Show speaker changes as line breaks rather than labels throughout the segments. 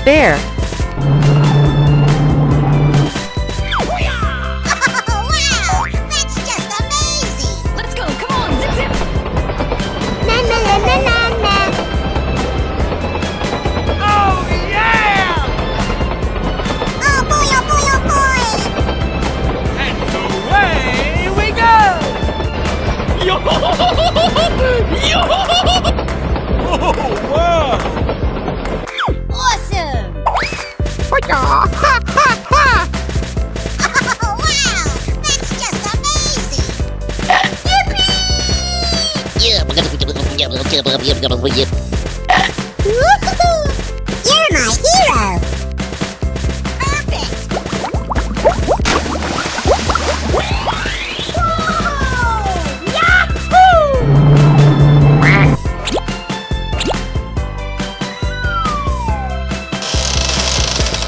Bear.
Wow! That's just amazing!
Let's go, come on, zip zip!
Na na na na na na!
Oh, yeah!
Oh boy, oh boy, oh boy!
And away we go! Yo! Yo! Oh, wow!
Awesome!
Ha ha ha!
Oh wow! That's just amazing! Woohoo! You're my hero! Perfect!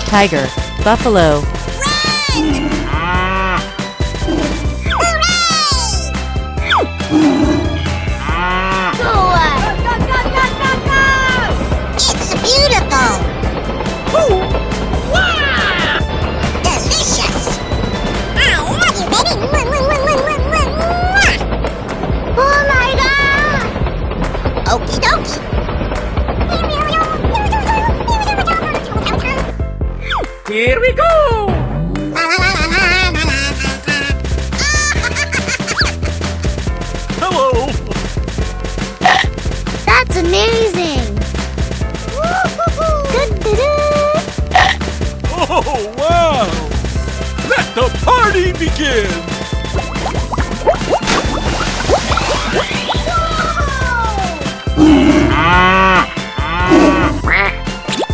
Tiger. Buffalo.
Run! Hooray! It's beautiful! Wow! Delicious! I love you, baby! Oh my god! Okie dokie!
Here we go! Hello!
That's amazing!
Oh, wow! Let the party begin!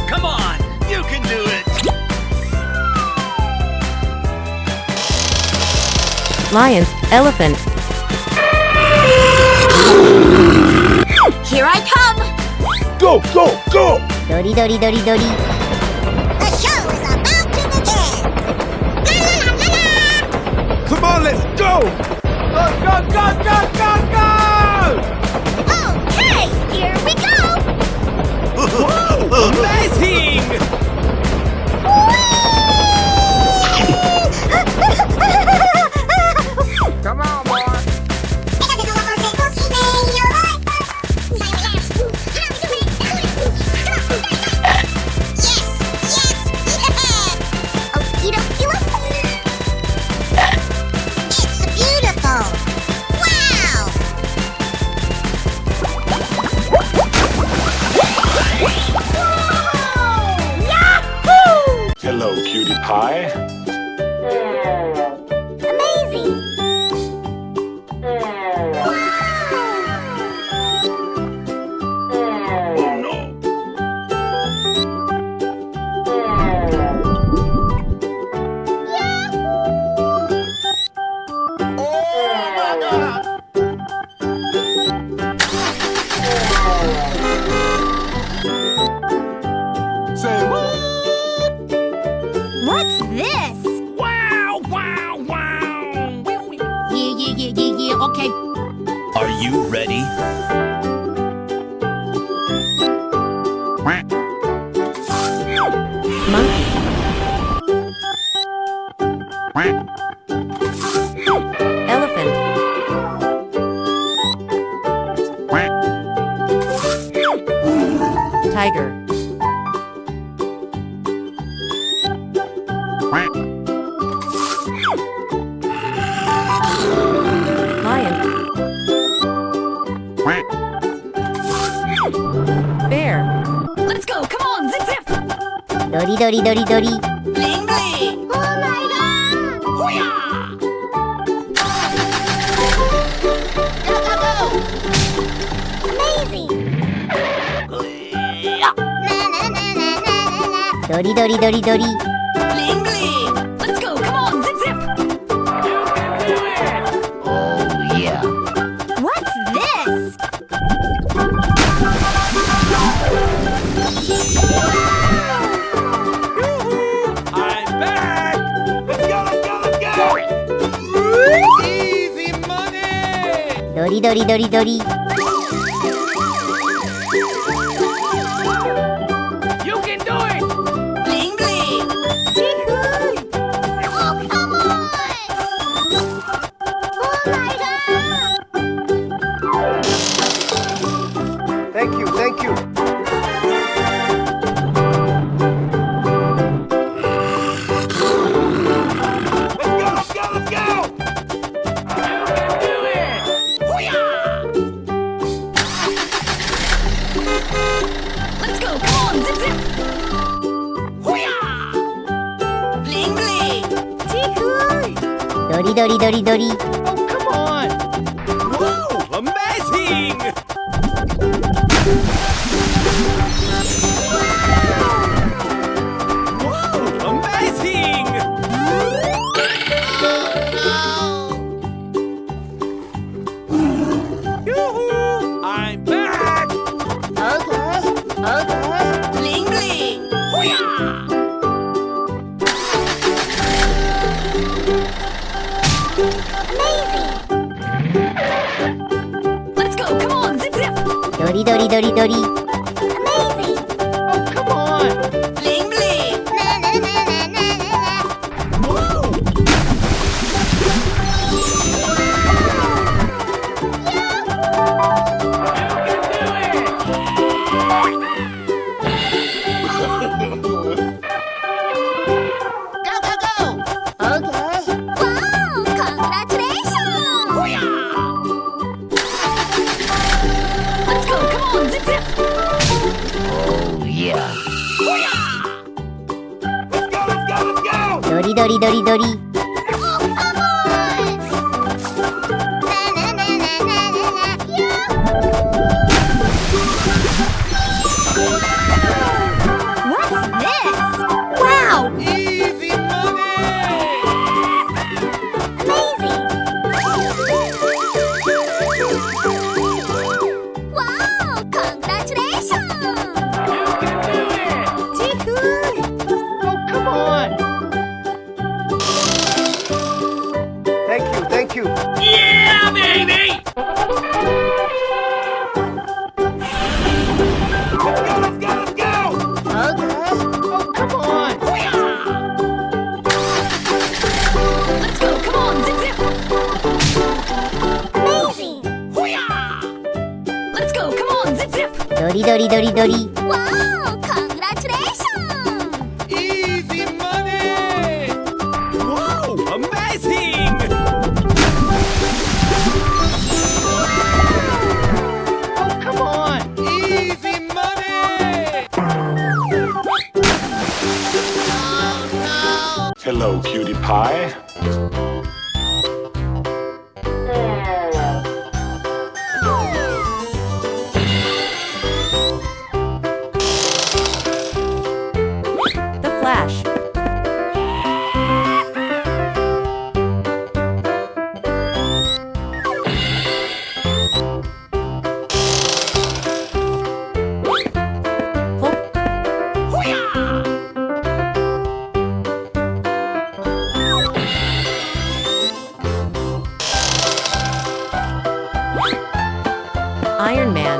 Come on, you can do it!
Lion. Elephant.
Here I come!
Go, go, go!
Dori dori dori dori. The show is about to begin! La la la la la!
Come on, let's go! Go, go, go, go, go, go!
Okay, here we go!
Amazing! Come on, boy!
It's beautiful! Wow!
Hello, cutie pie.
Amazing!
Oh no. Say what?
What's this?
Wow, wow, wow!
Yeah, okay.
Are you ready?
Monkey. Elephant. Tiger. Lion. Bear.
Let's go, come on, zip zip!
Dori dori dori dori.
Bling bling!
Oh my god!
Hoo-yah!
Go go go! Amazing! Na na na na na na na. Dori dori dori dori.
Bling bling! Let's go, come on, zip zip!
What's this?
I'm back! Let's go, let's go, let's go! Easy money!
Dori dori dori dori.
You can do it!
Dori dori dori dori.
Oh, come on! Whoa! Amazing! Whoa! Amazing! Yoo-hoo! I'm back!
Bling bling. Hoo-yah! Let's go. Come on. Zip zip.
Dori dori dori dori.
Oh, come on!
Bling bling.
Whoa!
Wow, congratulations!
Hoo-yah! Let's go. Come on. Zip zip.
Oh, yeah.
Hoo-yah!
Let's go!
Dori dori dori dori. What's this? Wow!
Easy money!
Amazing! Wow! Congratulations!
Oh, come on! Thank you.
Yeah, baby.
Let's go! Oh, come on!
Let's go. Come on. Zip zip.
Amazing!
Let's go. Come on. Zip zip.
Dori dori dori dori. Wow! Congratulations!
Easy money! Whoa! Amazing! Oh, come on! Easy money!
Hello, cutie pie.
The Flash. Iron Man.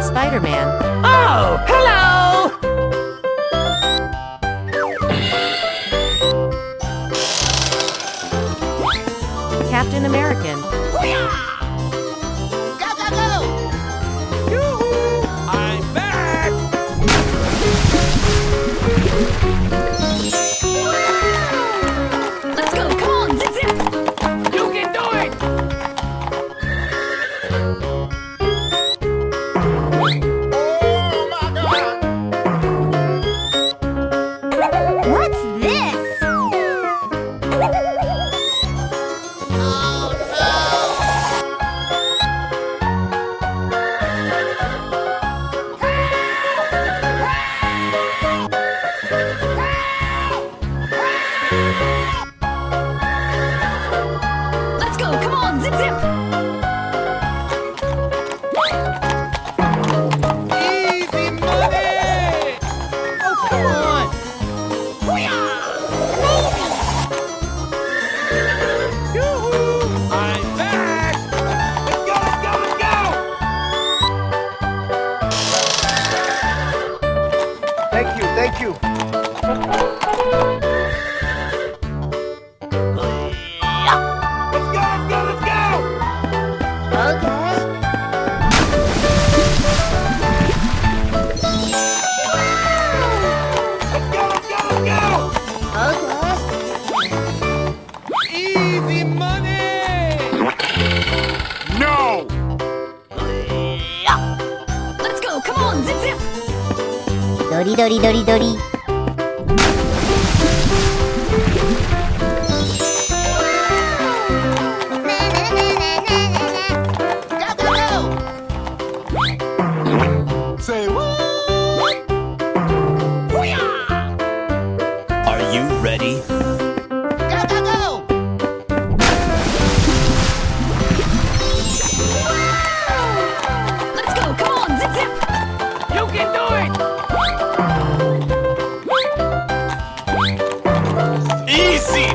Spider-Man.
Oh, hello.
Captain American.
Yoo-hoo! I'm back!
Let's go. Come on. Zip zip.
You can do it!
What's this? Oh no! ドリドリドリドリ。
Say what?
Are you ready?
Let's go. Come on, zip zip.
You can do it! Easy!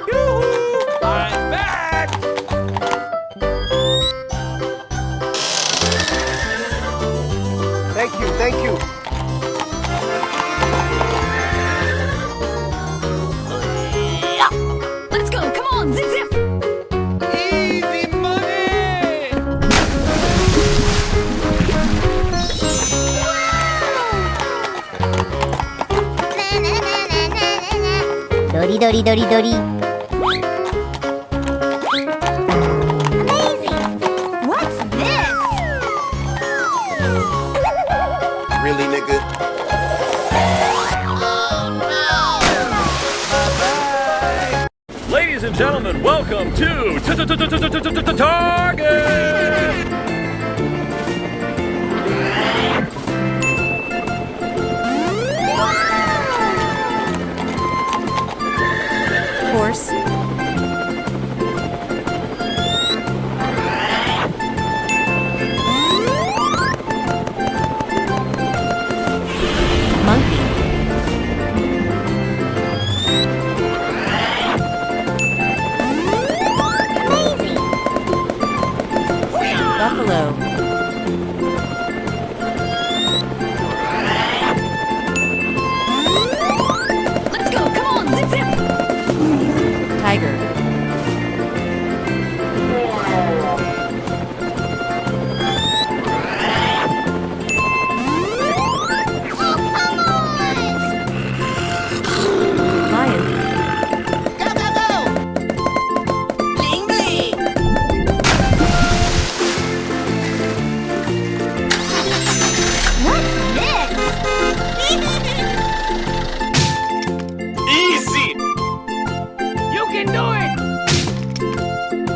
Yoo-hoo! I'm back! Thank you, thank you.
Let's go. Come on, zip zip.
Easy money!
ドリドリドリドリ。
Really, nigga?
Ladies and gentlemen, welcome to Target!
Horse. Monkey. Buffalo.
Let's go. Come on, zip zip.
Tiger. Lion.
Easy! You can do it!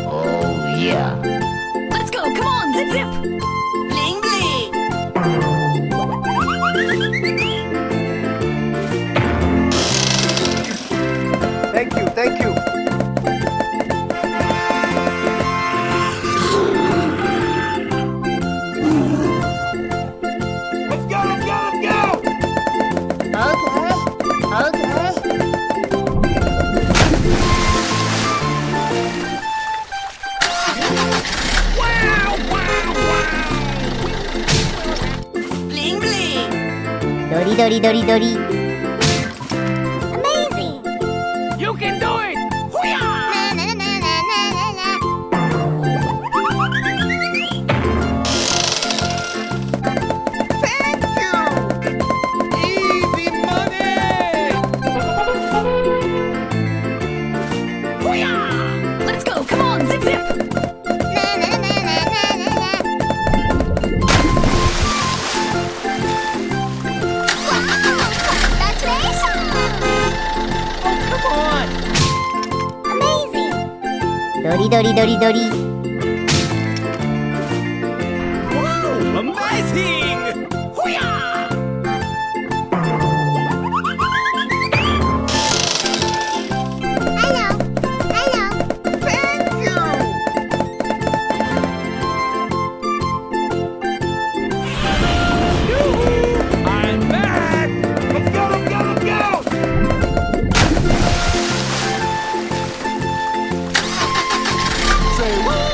Oh, yeah.
Let's go. Come on, zip zip.
Bling bling.
Thank you, thank you. Let's go, let's go, let's go!
Okay. Bling bling. ドリドリドリドリ。Amazing.
You can do it! Thank you! Easy money!
Let's go. Come on, zip zip.
Come on!
Amazing. ドリドリドリドリ。
Amazing!
Hello.
Thank you! Yoo-hoo! I'm back! Let's go, let's go, let's go! Say what?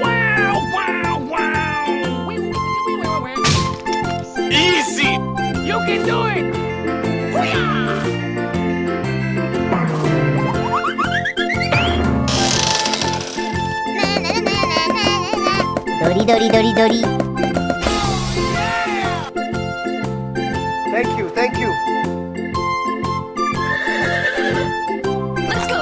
Wow, wow, wow! Easy! You can do it!
ドリドリドリドリ。
Thank you, thank you.
Let's go.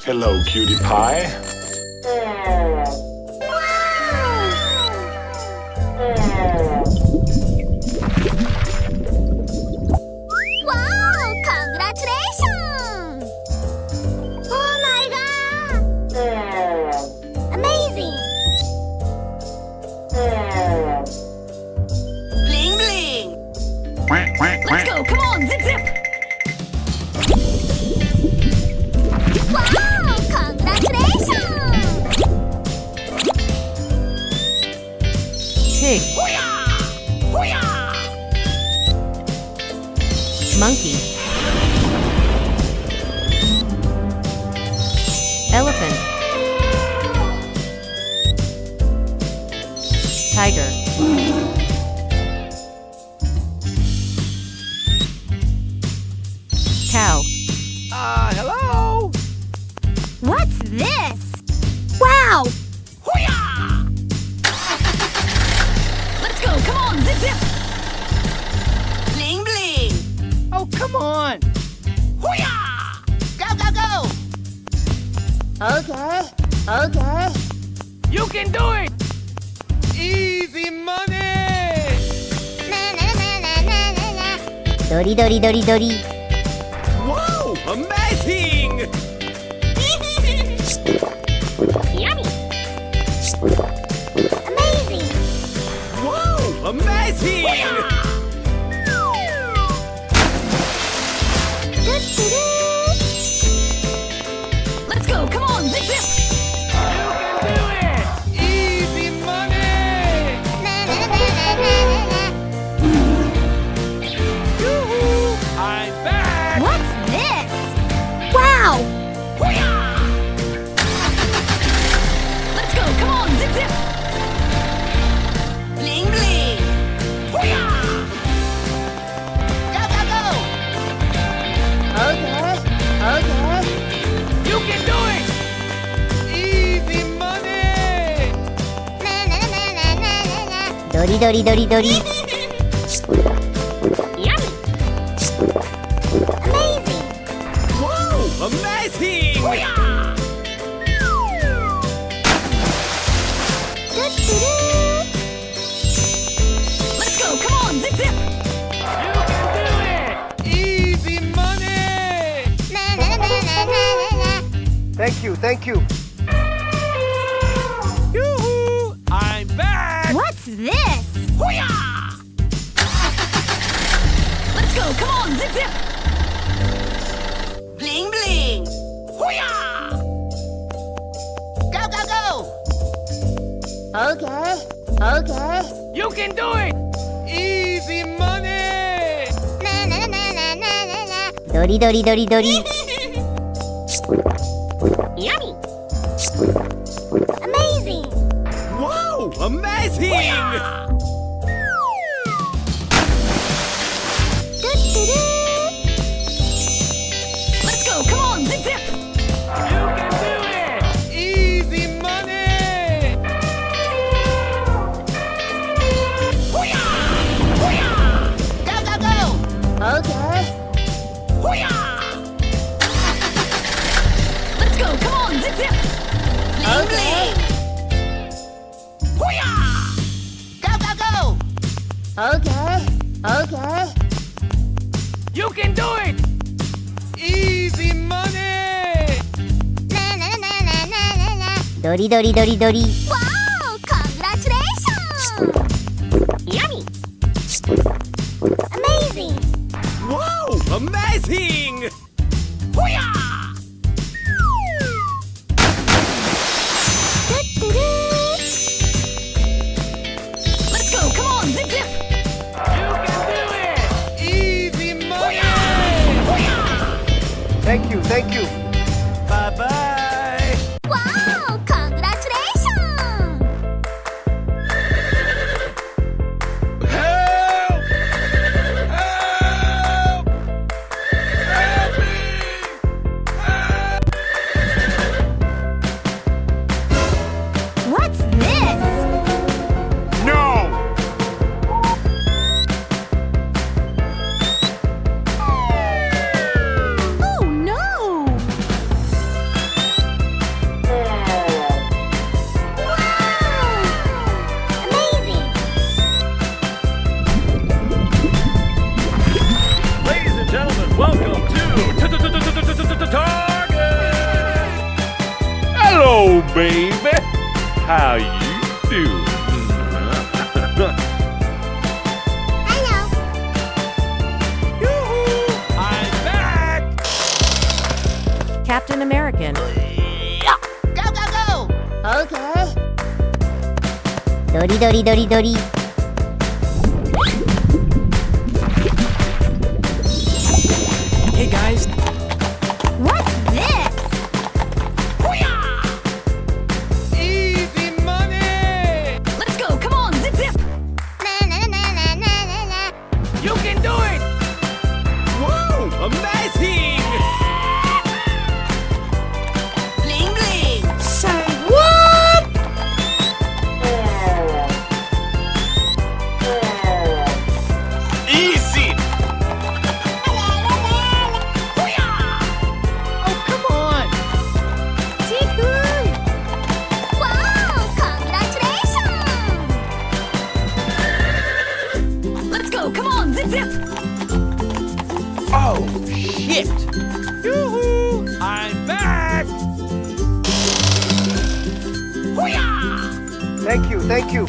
Hello, cutie pie.
Wow! Congratulations! Oh my god! Amazing!
Bling bling. Let's go. Come on, zip zip.
Wow! Congratulations!
Pig,
Hoo-yah! Hoo-yah!
monkey, elephant, tiger, cow,
Hello?
What's this? Wow!
Hoo-yah! Let's go. Come on, zip zip. Bling bling.
Oh, come on.
Hoo-yah!
Go, go, go! Okay, okay.
You can do it. Easy money.
Na na na na na na na. Dori dori dori dori.
Wow, amazing.
Yummy! Amazing!
Wow, amazing.
Let's go. Come on, zip zip.
You can do it. Easy money.
Na na na na na na na.
Yoo-hoo, I'm back.
What's this? Wow!
Hoo-yah! Let's go. Come on, zip zip. Bling bling. Hoo-yah!
Go, go, go! Okay, okay.
You can do it. Easy money.
Na na na na na na na. Dori dori dori dori. Yummy! Amazing!
Wow, amazing.
Let's go. Come on, zip zip.
You can do it. Easy money.
Na na na na na na na.
Thank you, thank you. Yoo-hoo, I'm back.
What's this?
Hoo-yah! Let's go. Come on, zip zip. Bling bling. Hoo-yah!
Go, go, go! Okay, okay.
You can do it. Easy money.
Na na na na na na na. Dori dori dori dori. Yummy! Amazing!
Wow, amazing.
Let's go. Come on, zip zip.
You can do it. Easy money.
Hoo-yah! Hoo-yah!
Go, go, go! Okay.
Hoo-yah! Let's go. Come on, zip zip. Bling bling. Hoo-yah!
Go, go, go! Okay, okay.
You can do it. Easy money.
Na na na na na na na. Dori dori dori dori. Wow! Congratulations! Yummy! Amazing!
Wow, amazing.
Hoo-yah! Let's go. Come on, zip zip.
You can do it. Easy money. Thank you, thank you. Bye bye.
Wow! Congratulations!
Help! Help! Help
Hello, baby. How you doing?
Hello.
I'm back!
Captain American.
Go, go, go! Okay. Dori, dori, dori, dori.
Hey guys,
What's this?
easy money!
Let's go. Come on. Zip, zip.
Na, na, na, na, na, na, na.
You can do it! Whoa, amazing!
Bling, bling.
Say what? Easy! Oh, come on!
Wow! Congratulations!
Let's go. Come on. Zip, zip.
Oh, shit! Yoo-hoo! I'm back! Thank you, thank you.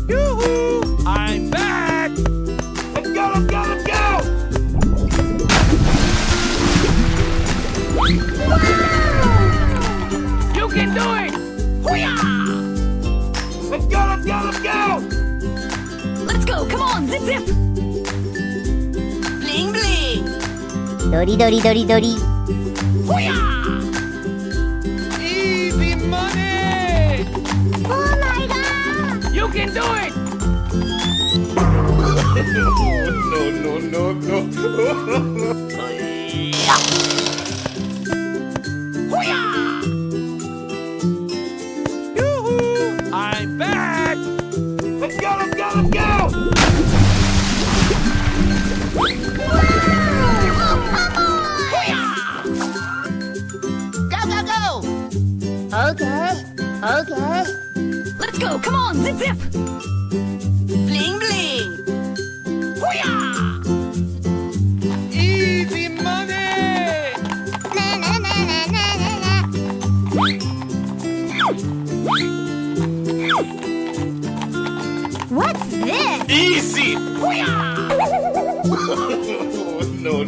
Yoo-hoo! I'm back! Let's go, let's go, let's go! You can do it! Let's go, let's go, let's go!
Let's go. Come on. Zip, zip. Bling, bling.
Dori, dori, dori, dori.
Easy money!
Oh my god!
You can do it! no. Yoo-hoo! I'm back! Let's go, let's go, let's go!
Go, go, go! Okay, okay.
Let's go. Come on. Zip, zip. Bling, bling.
Easy money!
Na, na, na, na, na, na, na. What's this?
Easy! no.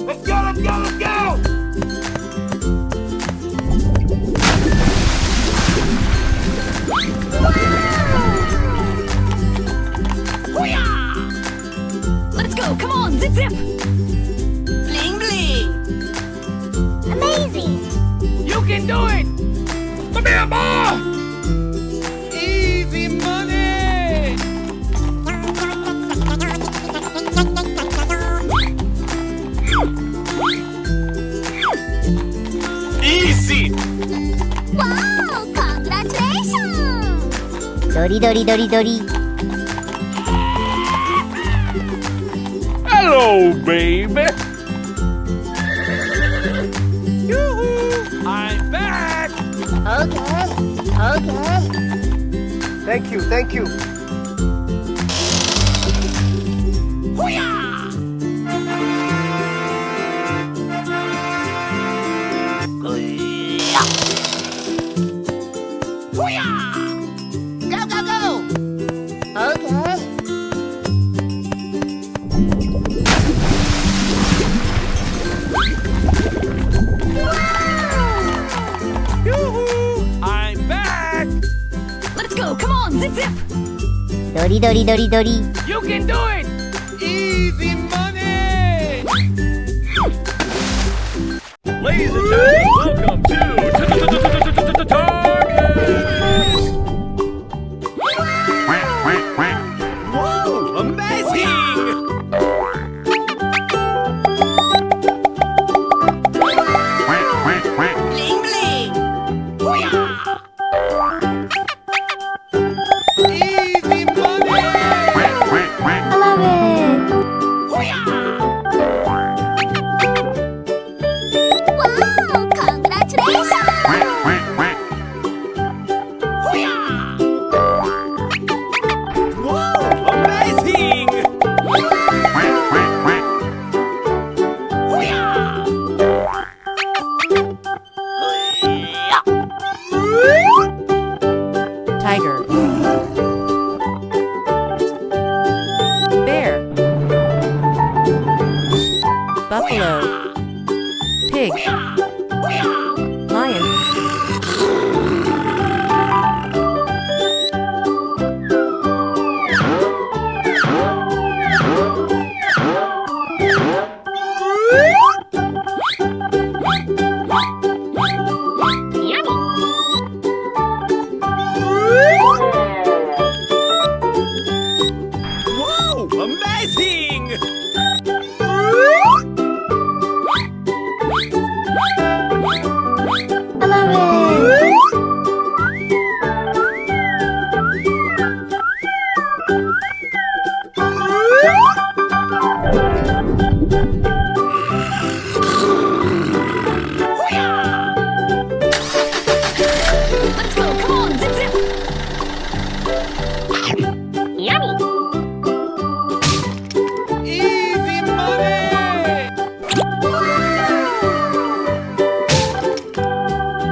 Let's go, let's go, let's go!
Let's go. Come on. Zip, zip. Bling, bling.
Amazing!
You can do it! Come here, boy! Easy money! Easy!
Wow! Congratulations! Dori, dori, dori, dori.
Hello, baby.
Yoo-hoo! I'm back!
Okay, okay.
Thank you, thank you.
Go, go, go! Okay.
Yoo-hoo! I'm back!
Let's go. Come on. Zip, zip.
Dori, dori, dori, dori.
You can do it! Easy money!
Ladies and gentlemen, welcome to Target.
Whoa! Amazing!
Bling, bling.
Easy money!
I love it!
Buffalo. Pig. Lion.
Whoa! Amazing!
I love it.
Let's go. Come on. Zip, zip. Yummy.
Easy money!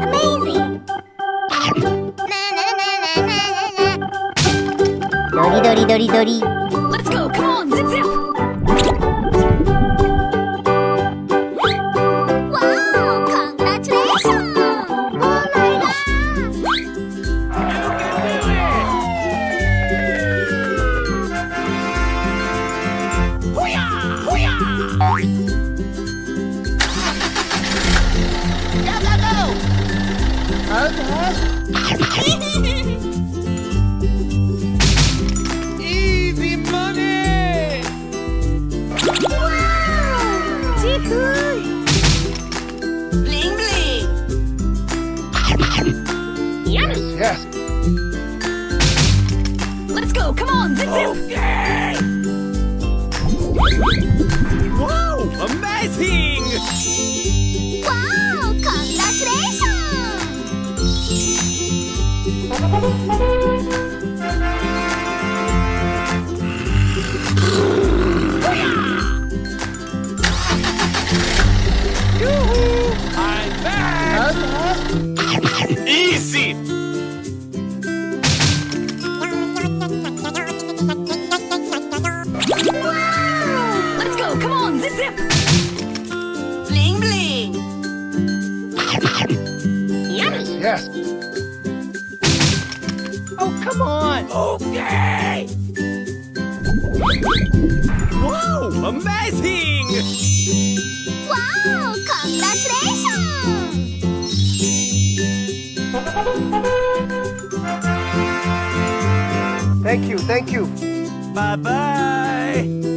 Amazing. Dori dori dori dori.
Let's go. Come on. Zip, zip.
Wow! Congratulations! Oh my god!
Easy money!
Bling, bling. Yummy.
Yes.
Let's go. Come on. Zip, zip.
Okay! Wow! Amazing!
Wow!
I'm back! Easy!
Let's go. Come on. Zip, zip. Bling, bling. Yummy.
Yes. Oh, come on! Okay! Wow! Amazing!
Wow! Congratulations!
Thank you. Bye-bye!